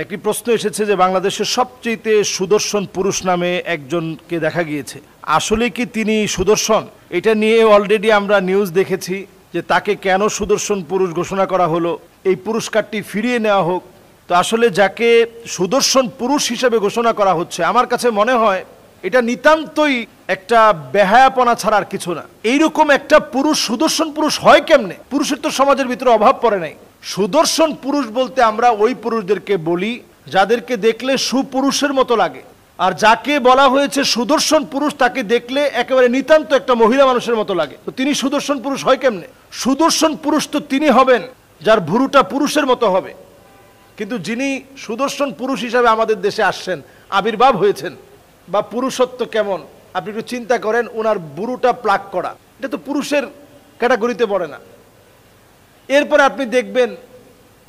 একটি প্রশ্ন এসেছে যে বাংলাদেশের সবচেয়ে সুদর্শন পুরুষ নামে একজনকে দেখা গিয়েছে, আসলে কি তিনি সুদর্শন? এটা নিয়ে অলরেডি আমরা নিউজ দেখেছি যে তাকে কেন সুদর্শন পুরুষ ঘোষণা করা হলো, এই পুরস্কারটি ফিরিয়ে নেওয়া হোক। তো আসলে যাকে সুদর্শন পুরুষ হিসেবে ঘোষণা করা হচ্ছে, আমার কাছে মনে হয় এটা নিতান্তই একটা বেহায়াপনা ছাড়া আর কিছু না। এইরকম একটা পুরুষ সুদর্শন পুরুষ হয় কেমনে? পুরুষের তো সমাজের ভিতরে অভাব পড়ে নাই। সুদর্শন পুরুষ বলতে আমরা ওই পুরুষদেরকে বলি যাদেরকে দেখলে সুপুরুষের মতো লাগে, আর যাকে বলা হয়েছে সুদর্শন পুরুষ তাকে দেখলে একেবারে নিতান্ত একটা মহিলা মানুষের মতো লাগে। তো তিনি সুদর্শন পুরুষ হয় কেমনে? সুদর্শন পুরুষ তো তিনি হবেন যার ভুরুটা পুরুষের মতো হবে। কিন্তু যিনি সুদর্শন পুরুষ হিসাবে আমাদের দেশে আসছেন, আবির্ভাব হয়েছেন, বা পুরুষত্ব কেমন আপনি একটু চিন্তা করেন, ওনার ভুরুটা প্লাগ করা, এটা তো পুরুষের ক্যাটাগরিতে পড়ে না। এরপরে আপনি দেখবেন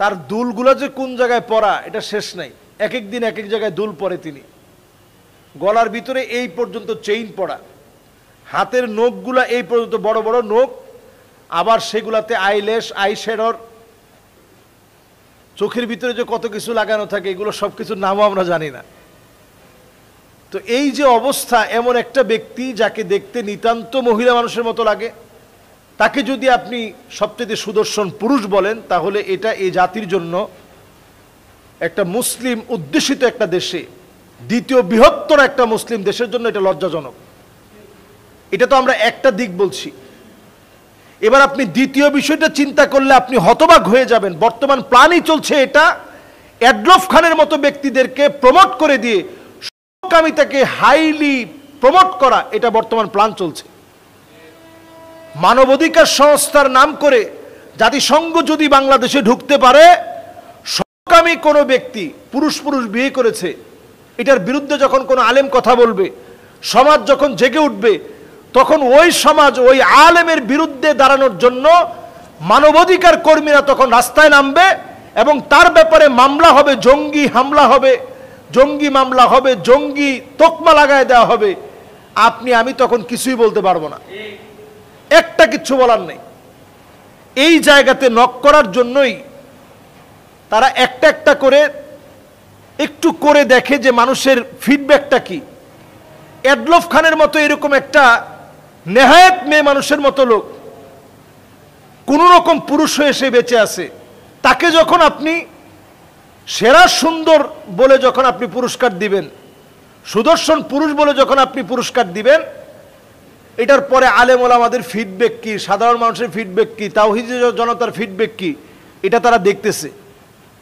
তার দুলগুলো যে কোন জায়গায় পড়া এটা শেষ নাই, এক এক দিন এক এক জায়গায় দুল পরে তিনি। গলার ভিতরে এই পর্যন্ত চেইন পড়া, হাতের নখগুলা এই পর্যন্ত বড় বড় নখ, আবার সেগুলাতে আইল্যাশ, আই শ্যাডোর, চোখের ভিতরে যে কত কিছু লাগানো থাকে, এগুলো সব কিছুর নামও আমরা জানি না। তো এই যে অবস্থা, এমন একটা ব্যক্তি যাকে দেখতে নিতান্ত মহিলা মানুষের মতো লাগে, তাকে যদি আপনি সবচেয়ে সুদর্শন পুরুষ বলেন, তাহলে এটা এই জাতির জন্য, একটা মুসলিম অধ্যুষিত একটা দেশে, দ্বিতীয় বৃহত্তর একটা মুসলিম দেশের জন্য এটা লজ্জাজনক। এটা তো আমরা একটা দিক বলছি। এবার আপনি দ্বিতীয় বিষয়টা চিন্তা করলে আপনি হতবাক হয়ে যাবেন। বর্তমান প্ল্যানই চলছে এটা, অ্যাডলফ খানের মতো ব্যক্তিদেরকে প্রমোট করে দিয়ে সমকামিতাকে হাইলি প্রমোট করা, এটা বর্তমান প্ল্যান চলছে। মানবাধিকার সংস্থার নাম করে জাতিসংঘ যদি বাংলাদেশে ঢুকতে পারে, সমকামী কোনো ব্যক্তি পুরুষ পুরুষ বিয়ে করেছে, এটার বিরুদ্ধে যখন কোনো আলেম কথা বলবে, সমাজ যখন জেগে উঠবে, তখন ওই সমাজ ওই আলেমের বিরুদ্ধে দাঁড়ানোর জন্য মানবাধিকার কর্মীরা তখন রাস্তায় নামবে এবং তার ব্যাপারে মামলা হবে, জঙ্গি হামলা হবে, জঙ্গি মামলা হবে, জঙ্গি তকমা লাগায় দেওয়া হবে। আপনি আমি তখন কিছুই বলতে পারবো না, একটা কিচ্ছু বলার নেই। এই জায়গাতে নক করার জন্যই তারা একটা একটা করে একটু করে দেখে যে মানুষের ফিডব্যাকটা কি। অ্যাডলফ খানের মতো এরকম একটা নেহায়েত মেয়ে মানুষের মতো লোক কোন রকম পুরুষ হয়ে সে বেঁচে আছে, তাকে যখন আপনি সেরা সুন্দর বলে যখন আপনি পুরস্কার দিবেন, সুদর্শন পুরুষ বলে যখন আপনি পুরস্কার দিবেন, এটার পরে আলেম ওলামাদের ফিডব্যাক কি, সাধারণ মানুষের ফিডব্যাক কি, তাওহীদি জনতার ফিডব্যাক কি, এটা তারা দেখতেছে।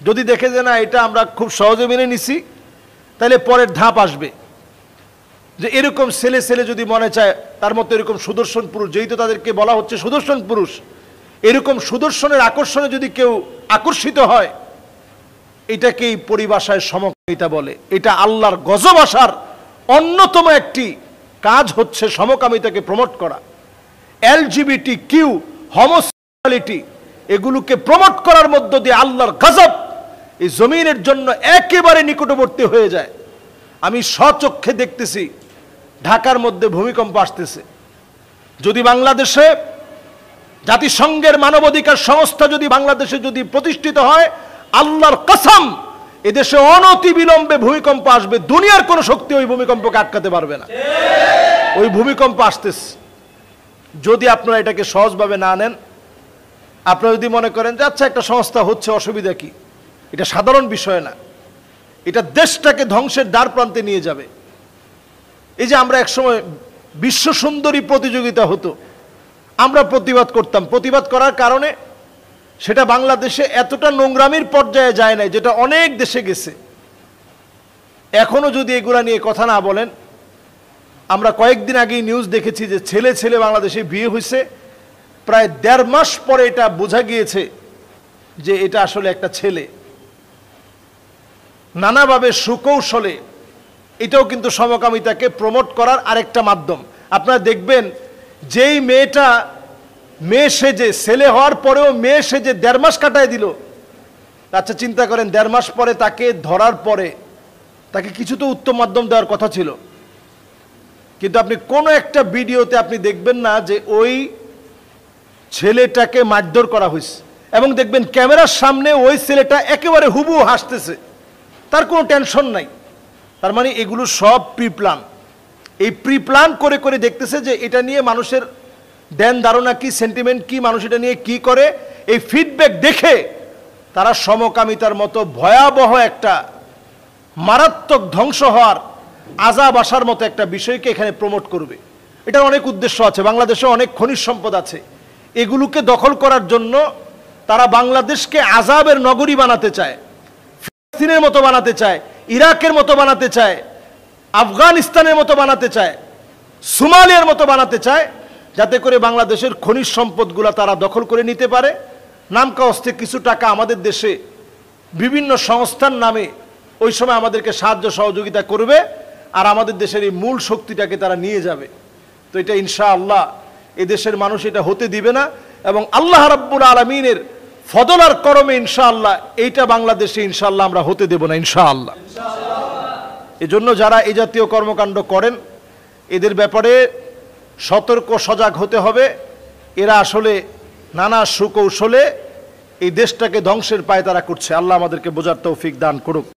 যদি দেখে যে না এটা আমরা খুব সহজে মেনে নিছি, তাহলে পরের ধাপ আসবে যে এরকম ছেলে ছেলে যদি মনে চায় তার মতো এরকম সুদর্শন পুরুষ, যেহেতু তাদেরকে বলা হচ্ছে সুদর্শন পুরুষ, এরকম সুদর্শনের আকর্ষণে যদি কেউ আকর্ষিত হয়, এটাকেই পরিভাষায় সমকামিতা বলে। এটা আল্লাহর গজব আসার অন্যতম একটি কাজ হচ্ছে সমকামিতাকে প্রমোট করা। এলজিবিটি কিউ, হোমোসেক্সুয়ালিটি, এগুলোকে প্রমোট করার মধ্য দিয়ে আল্লাহর গজব এই জমিনের জন্য একেবারে নিকটবর্তী হয়ে যায়। আমি স্বচক্ষে দেখতেছি ঢাকার মধ্যে ভূমিকম্প আসতেছে। যদি বাংলাদেশে জাতিসংঘের মানবাধিকার সংস্থা যদি বাংলাদেশে যদি প্রতিষ্ঠিত হয়, আল্লাহর কসম এদেশে অনতি বিলম্বে ভূমিকম্প আসবে। দুনিয়ার কোনো শক্তি ওই ভূমিকম্পকে আটকাতে পারবে না। ওই ভূমিকম্প আসতেছে। যদি আপনারা এটাকে সহজভাবে না নেন, আপনারা যদি মনে করেন যে আচ্ছা একটা সংস্থা হচ্ছে, অসুবিধা কি, এটা সাধারণ বিষয় না, এটা দেশটাকে ধ্বংসের দ্বার প্রান্তে নিয়ে যাবে। এই যে আমরা একসময় বিশ্ব সুন্দরী প্রতিযোগিতা হতো, আমরা প্রতিবাদ করতাম, প্রতিবাদ করার কারণে সেটা বাংলাদেশে এতটা নোংরামির পর্যায়ে যায় নাই যেটা অনেক দেশে গেছে। এখনো যদি এগুলা নিয়ে কথা না বলেন, আমরা কয়েকদিন আগেই নিউজ দেখেছি যে ছেলে ছেলে বাংলাদেশে বিয়ে হয়েছে, প্রায় 1.5 মাস পরে এটা বোঝা গিয়েছে যে এটা আসলে একটা ছেলে। নানাভাবে সুকৌশলে এটাও কিন্তু সমকামিতাকে প্রমোট করার আরেকটা মাধ্যম। আপনারা দেখবেন যেই মেয়েটা মেয়ে সেজে, ছেলে হওয়ার পরেও মেয়ে সেজে 1.5 মাস কাটায় দিল, আচ্ছা চিন্তা করেন 1.5 মাস পরে তাকে ধরার পরে তাকে কিছু তো উত্তম মাধ্যম দেওয়ার কথা ছিল, কিন্তু আপনি কোনো একটা ভিডিওতে আপনি দেখবেন না যে ওই ছেলেটাকে মারধর করা হয়েছে, এবং দেখবেন ক্যামেরার সামনে ওই ছেলেটা একেবারে হুবহু হাসতেছে। তার কোনো টেনশন নাই। তার মানে এগুলো সব প্রি প্ল্যান। এই প্রি প্ল্যান করে করে দেখতেছে যে এটা নিয়ে মানুষের ধ্যান ধারণা কি, সেন্টিমেন্ট কি, মানুষ এটা নিয়ে কি করে, এই ফিডব্যাক দেখে তারা সমকামিতার মতো ভয়াবহ একটা মারাত্মক ধ্বংস হওয়ার, আযাব আসার মতো একটা বিষয়কে এখানে প্রমোট করবে। এটার অনেক উদ্দেশ্য আছে। বাংলাদেশে অনেক খনিজ সম্পদ আছে, এগুলোকে দখল করার জন্য তারা বাংলাদেশকে আযাবের নগরী বানাতে চায়, ফিলিস্তিনের মতো বানাতে চায়, ইরাকের মতো বানাতে চায়, আফগানিস্তানের মতো বানাতে চায়, সোমালিয়ার মতো বানাতে চায়, যাতে করে বাংলাদেশের খনিজ সম্পদগুলো তারা দখল করে নিতে পারে। নামকা অস্তে কিছু টাকা আমাদের দেশে বিভিন্ন সংস্থার নামে ওই সময় আমাদেরকে সাহায্য সহযোগিতা করবে, আর আমাদের দেশের এই মূল শক্তিটাকে তারা নিয়ে যাবে। তো এটা ইনশাআল্লাহ এদেশের মানুষ এটা হতে দিবে না, এবং আল্লাহ রাব্বুল আলামিনের ফদল আর করমে ইনশাআল্লাহ এইটা বাংলাদেশে ইনশাআল্লাহ আমরা হতে দেব না ইনশাআল্লাহ। এজন্য যারা এই জাতীয় কর্মকাণ্ড করেন এদের ব্যাপারে সতর্ক সজাগ হতে হবে। এরা আসলে নানা সুকৌশলে এই দেশটাকে ধ্বংসের পায়তারা করছে। আল্লাহ আমাদেরকে বোঝার তৌফিক দান করুক।